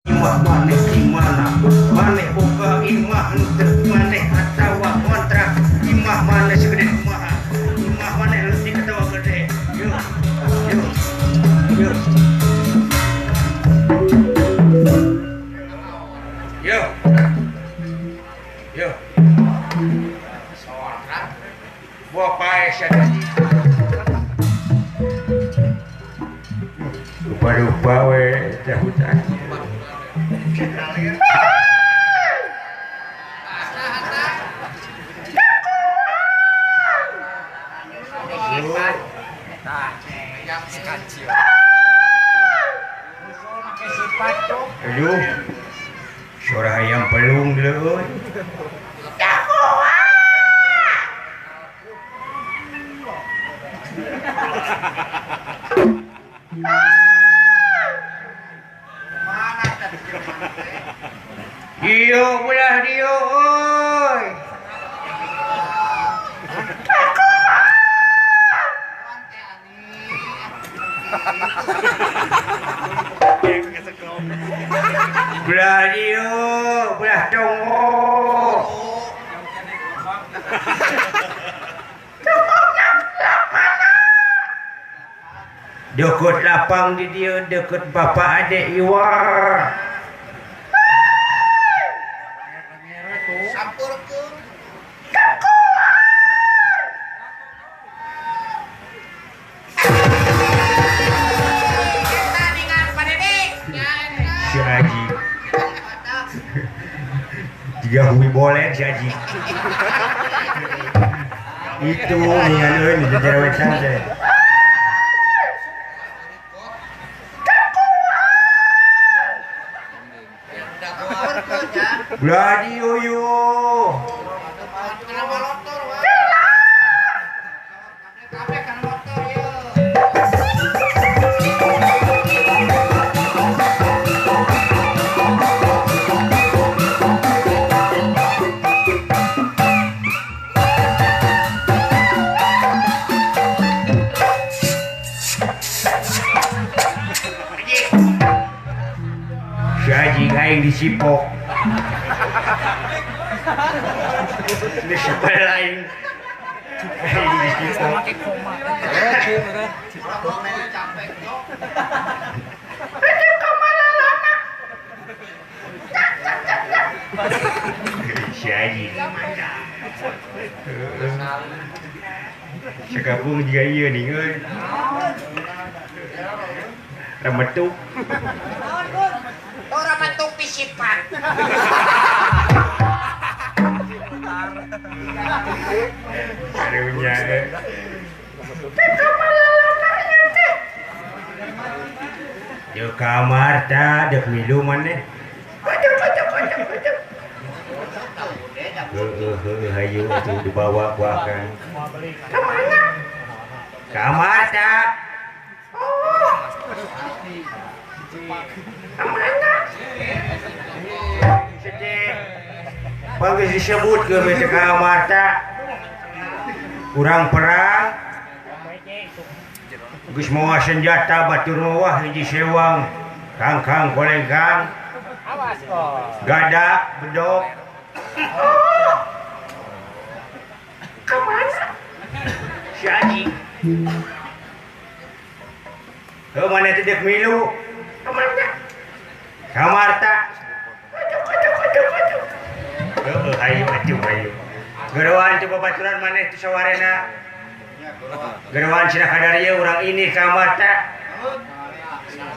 imah maneh gimana maneh boga imah henteu maneh atawa kontrak imah maneh segede kumaha imah maneh leutik atawa gede yuk yuk yuk yuk yuk kontrak buah pae sadari rupa-rupa we jahutan aduh suara ayam pelung dulu Dio ulah Dio oi. Belah Dio, belah Tongo. Dekut lapang di dia, dekut bapak adik Iwar. Si Haji jika Hui boleh si Haji itu dengan ini di cerewet santai Gladi Uyu aing disipok ini sebelah lain aing disipok si Haji sekabung juga iya nih remetuk orang bentuk pisipan. Karunya. Di kamar tak ada minuman deh. Hayu itu dibawa kan. Kemana? Kamar tak. Kemana? Sedih. Bagus disebut ke bete kamar tak. Kurang perang. Gus mawa senjata batur mawah hiji sewang. Kangkang kolegang. Gadak bedok. Kemana? Si Haji. Kemana tidak milu? Kemana? Kamar tak? Ayo. Gerawan tu babaturan mana itu sawarena? Gerawan cina kadaria orang ini kamar tak?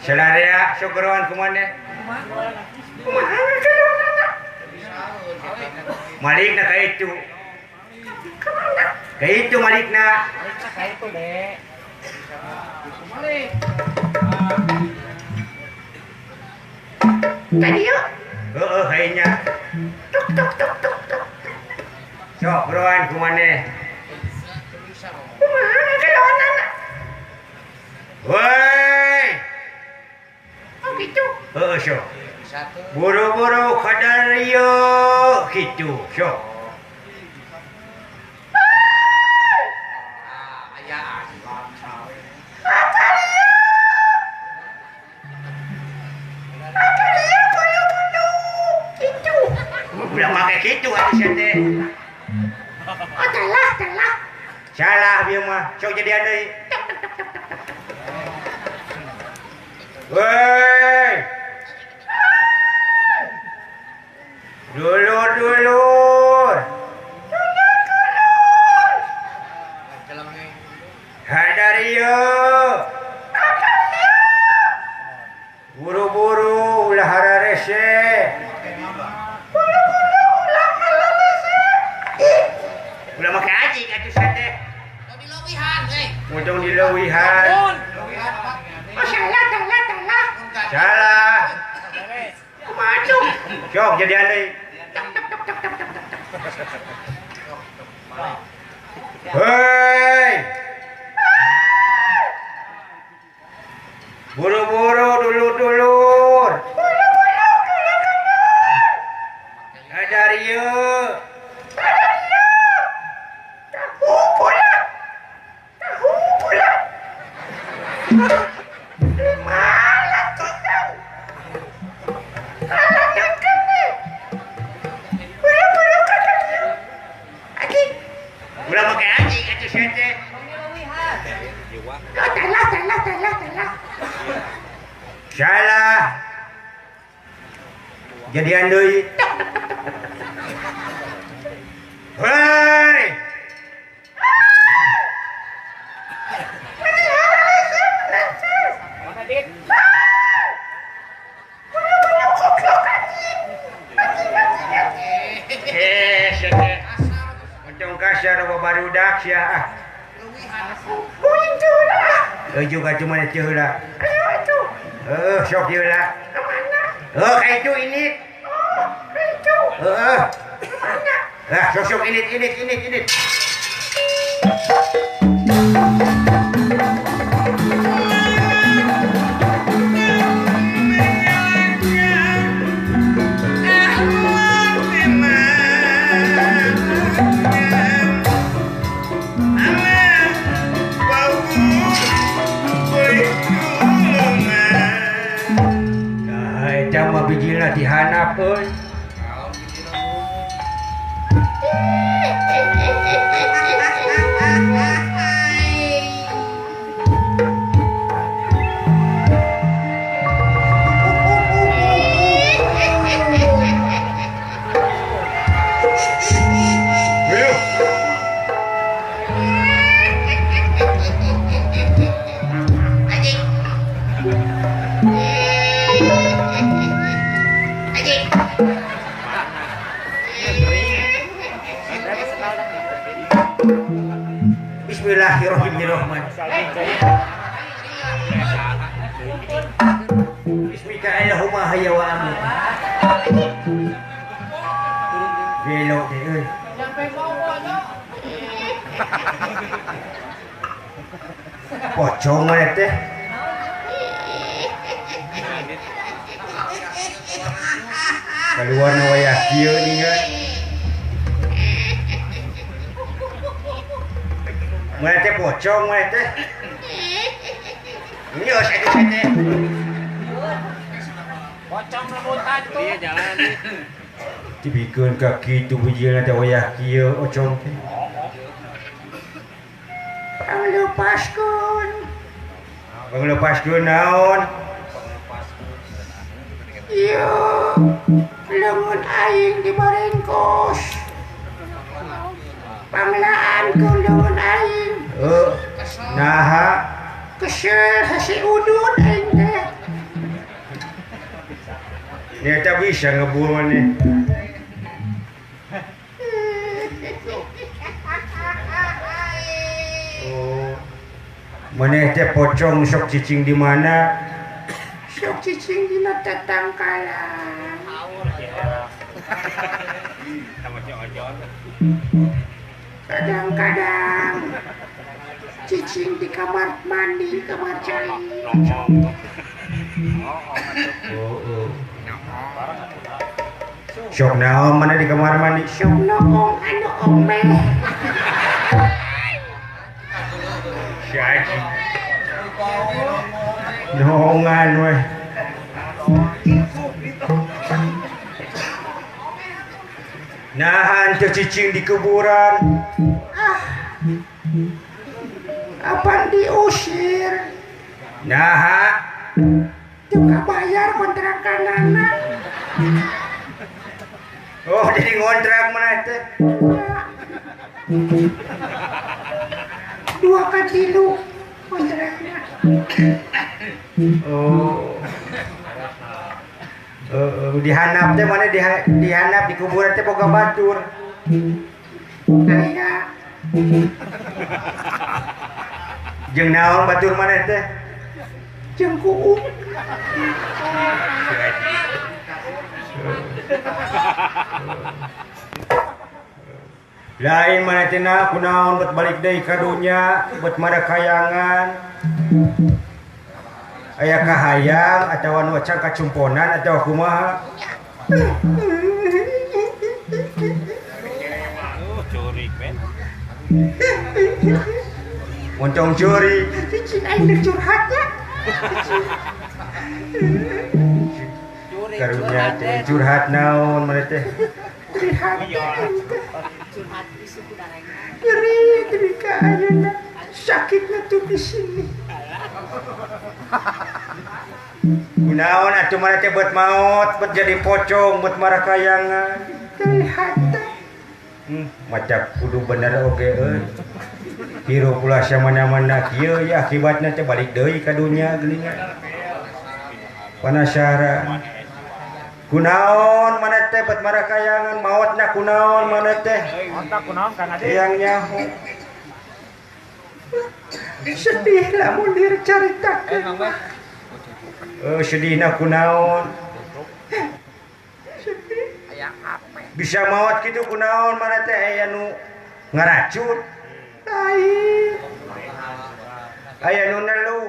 Selaria so gerawan kumane? Kemana kemana? Malik na kaitu. Kemana? Kaitu Malik na. Kaitu deh. Tadi yuk. Kayaknya. Tuk. Sok gerawan kumane? Kemana kelawanan? Woi. Oh gitu. Sok. Buru-buru kadaria gitu. Sok. Apa dia? Udah pakai gitu atuh sia teh. Oh, telah. Salah bieu mah. Sok jadian deui. Woi. Dulur. Hadariyo. Buru-buru ulah hararese. Ulah make aji atuh sia teh. Mudong dileuwihan. Oh, salah. Salah. Maju. Sok jadian deui. Hei. Buru-buru dulur. Hadariyo. Tahu pula. Malah kau tahu. Alah jangan nih. Bulu kagak. Aji. Ulah make aji atuh sia teh. Oh, telah. Salah. Jadian deui. Hei. Sia teh. Moncong kasar babarudak sia ah. Kuing lah. Juga cuma teu heula. Ayo itu. Sok ieu lah. Kemana? Kaitu ini. Oh, itu. Kemana? Sok ini. Eta mah bijilna dihanap euy. Bismillahirrahmanirrahim. Bismillahirrahmanirrahim. Hayya wa amin. Belok deh euy. Pocong mana teh? Keluar wayah kieu ningan. Mana teh pocong mana teh? Ini saya teh. Pocong rebutan tuh. Dia jalan. Dibikeun ka kitu bijilna teh wayah kieu pocong teh. Panglepaskeun naon? Iya, lamun aing dibarengkos. Panglaankeun lamun aing. Naha Kesel hasi udun aing teh. Nyata bisa ngebuang maneh. Maneh teh pocong sok cicing di mana? Sok cicing dina tatangkalan. Kadang-kadang cicing di kamar mandi, kamar cai. Sok naon mana di kamar mandi? Sok nongong anu omeh. Si Aji. Nongan weh. Nahan teu cicing di kuburan. Apa diusir? Nah, Juga bayar kontrakanana. oh jadi ngontrak mana teh? 2 ka 3 kontrakna. Oh. Dihanap teh mana dihanap di kuburan teh boga batur. Aya Jeung naon batur mana teh? jeung kuuk. Lain mana teh na kunaon bet balik deui ka dunya, bet marakayangan. Aya kahayang atawa nu acang kacumponan atawa kumaha? Moncong curi. Cicing aing curhat ya. Karunya teh curhat naon mana teh? Curhat. Nyeri ka ayeuna. Sakitnya tuh di sini. Kunaon atuh mana teh bet maot, bet jadi pocong, bet marakayangan. Dari hati. Macam kudu bener oge euy. Hirup ulah samana-mana kieu ya akibatna teh balik deui ka dunya geuningan. Penasaran. Kunaon mana teh bet marakayangan maotna kunaon mana teh? Otak kunaon kana deui. Yang nyaho. Sedih lamun dicaritakeun. Sedihna kunaon? Sedih. Bisa maot kitu kunaon mana teh aya nu ngaracun? Lain. Aya nu nelu.